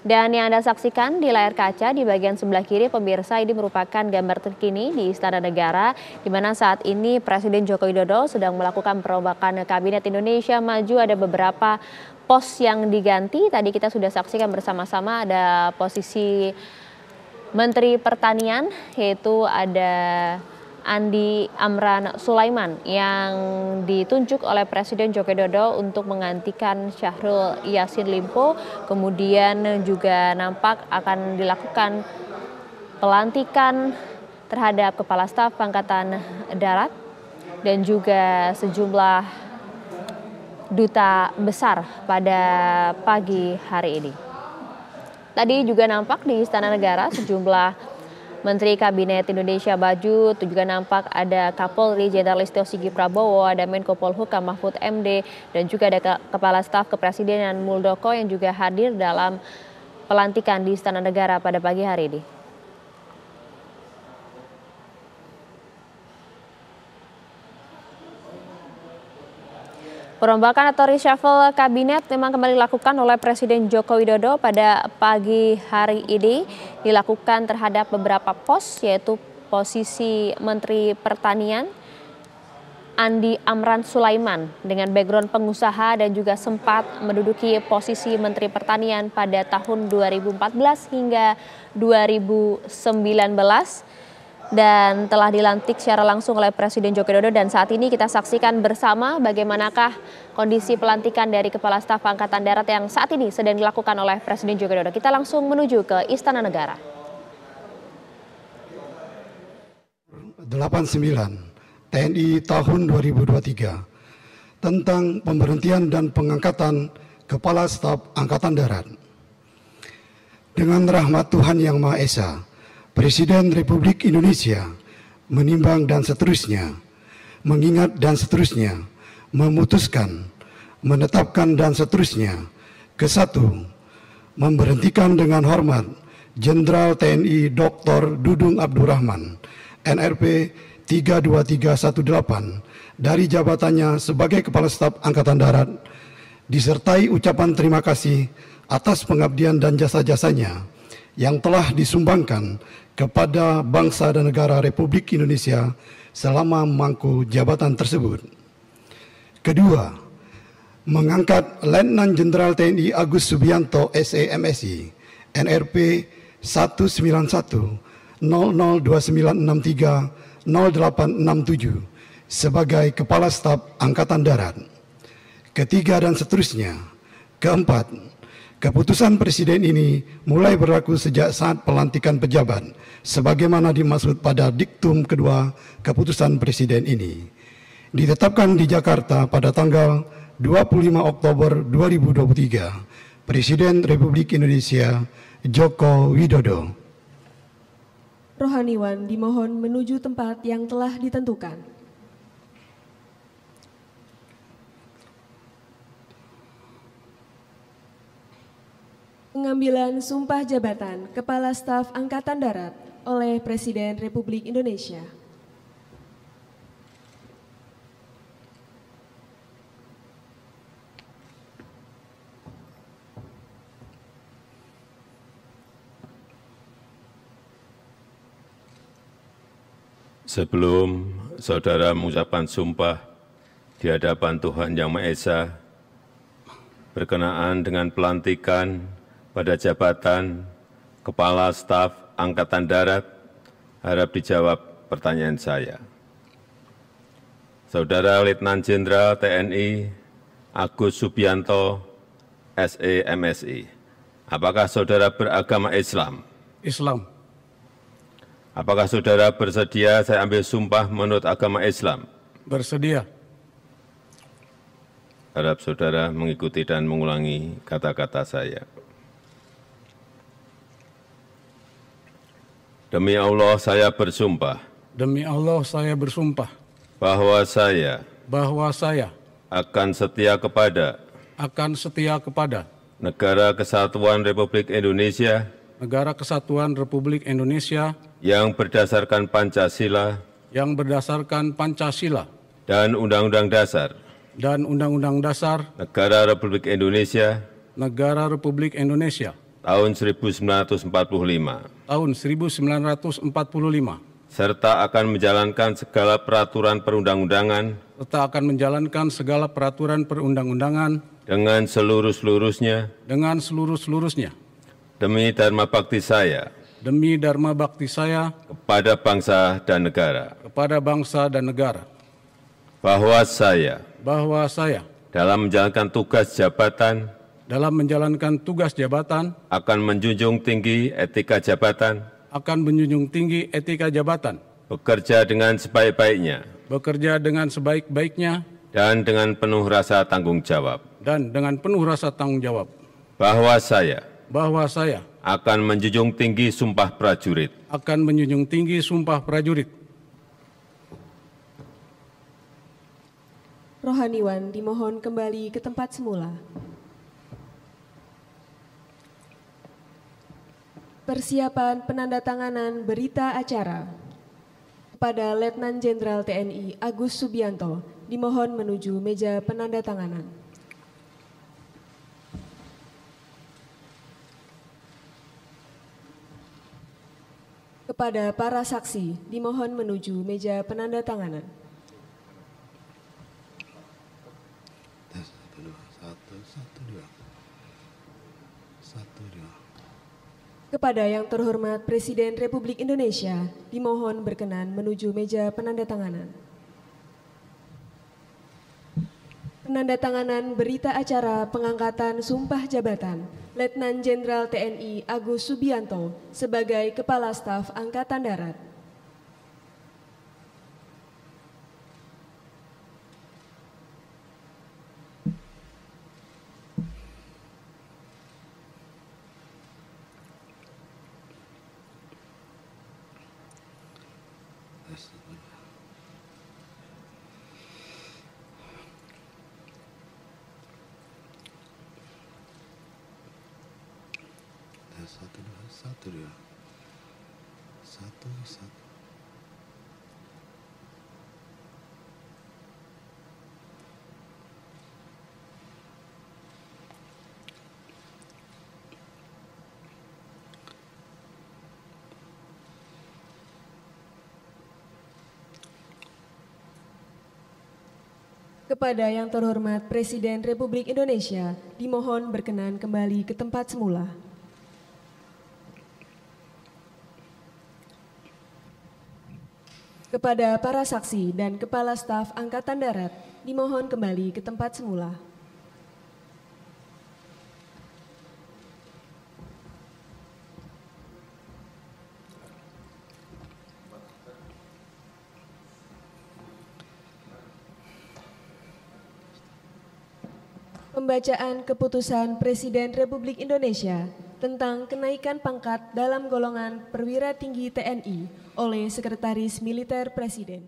Dan yang Anda saksikan di layar kaca di bagian sebelah kiri pemirsa, ini merupakan gambar terkini di Istana Negara, di mana saat ini Presiden Joko Widodo sedang melakukan perombakan Kabinet Indonesia Maju. Ada beberapa pos yang diganti. Tadi kita sudah saksikan bersama-sama, ada posisi Menteri Pertanian, yaitu ada Andi Amran Sulaiman yang ditunjuk oleh Presiden Joko Widodo untuk menggantikan Syahrul Yassin Limpo. Kemudian juga nampak akan dilakukan pelantikan terhadap Kepala Staf Angkatan Darat dan juga sejumlah duta besar pada pagi hari ini. Tadi juga nampak di Istana Negara sejumlah Menteri Kabinet Indonesia Maju, juga nampak ada Kapolri Jenderal Listio Sigit Prabowo, ada Menko Polhukam Mahfud MD, dan juga ada Kepala Staf Kepresidenan Muldoko yang juga hadir dalam pelantikan di Istana Negara pada pagi hari ini. Perombakan atau reshuffle kabinet memang kembali dilakukan oleh Presiden Joko Widodo pada pagi hari ini. Dilakukan terhadap beberapa pos, yaitu posisi Menteri Pertanian Andi Amran Sulaiman dengan background pengusaha dan juga sempat menduduki posisi Menteri Pertanian pada tahun 2014 hingga 2019. Dan telah dilantik secara langsung oleh Presiden Joko Widodo, dan saat ini kita saksikan bersama bagaimanakah kondisi pelantikan dari Kepala Staf Angkatan Darat yang saat ini sedang dilakukan oleh Presiden Joko Widodo. Kita langsung menuju ke Istana Negara. 89 TNI tahun 2023 tentang pemberhentian dan pengangkatan Kepala Staf Angkatan Darat. Dengan rahmat Tuhan Yang Maha Esa, Presiden Republik Indonesia menimbang dan seterusnya, mengingat dan seterusnya, memutuskan, menetapkan dan seterusnya. Kesatu, memberhentikan dengan hormat Jenderal TNI Dr. Dudung Abdurrahman, NRP 32318, dari jabatannya sebagai Kepala Staf Angkatan Darat, disertai ucapan terima kasih atas pengabdian dan jasa-jasanya yang telah disumbangkan kepada bangsa dan negara Republik Indonesia selama memangku jabatan tersebut. Kedua, mengangkat Letnan Jenderal TNI Agus Subianto SE/MSI NRP 191 002963 0867 sebagai Kepala Staf Angkatan Darat. Ketiga dan seterusnya. Keempat, keputusan Presiden ini mulai berlaku sejak saat pelantikan pejabat, sebagaimana dimaksud pada diktum kedua keputusan Presiden ini. Ditetapkan di Jakarta pada tanggal 25 Oktober 2023, Presiden Republik Indonesia Joko Widodo. Rohaniwan dimohon menuju tempat yang telah ditentukan. Pengambilan sumpah jabatan Kepala Staf Angkatan Darat oleh Presiden Republik Indonesia. Sebelum saudara mengucapkan sumpah di hadapan Tuhan Yang Maha Esa berkenaan dengan pelantikan pada jabatan Kepala Staf Angkatan Darat, harap dijawab pertanyaan saya. Saudara Letnan Jenderal TNI Agus Subianto SE/MSI, apakah saudara beragama Islam? Islam. Apakah saudara bersedia saya ambil sumpah menurut agama Islam? Bersedia. Harap saudara mengikuti dan mengulangi kata-kata saya. Demi Allah saya bersumpah. Demi Allah saya bersumpah. Bahwa saya. Akan setia kepada. Negara Kesatuan Republik Indonesia. Yang berdasarkan Pancasila. Dan Undang-Undang Dasar. Negara Republik Indonesia. tahun 1945, tahun 1945, serta akan menjalankan segala peraturan perundang-undangan serta akan menjalankan segala peraturan perundang-undangan dengan seluruh-seluruhnya dengan seluruh-seluruhnya demi dharma bakti saya demi dharma bakti saya kepada bangsa dan negara, kepada bangsa dan negara, bahwa saya bahwa saya dalam menjalankan tugas jabatan akan menjunjung tinggi etika jabatan, bekerja dengan sebaik-baiknya dan dengan penuh rasa tanggung jawab, bahwa saya akan menjunjung tinggi sumpah prajurit, Rohaniwan dimohon kembali ke tempat semula. Persiapan penandatanganan berita acara. Kepada Letnan Jenderal TNI Agus Subianto dimohon menuju meja penandatanganan. Kepada para saksi dimohon menuju meja penandatanganan. Kepada yang terhormat Presiden Republik Indonesia, dimohon berkenan menuju meja penandatanganan. Penandatanganan berita acara pengangkatan sumpah jabatan Letnan Jenderal TNI Agus Subianto sebagai Kepala Staf Angkatan Darat. Kepada yang terhormat Presiden Republik Indonesia, dimohon berkenan kembali ke tempat semula. Kepada para saksi dan Kepala Staf Angkatan Darat, dimohon kembali ke tempat semula. Pembacaan Keputusan Presiden Republik Indonesia tentang kenaikan pangkat dalam golongan perwira tinggi TNI oleh Sekretaris Militer Presiden.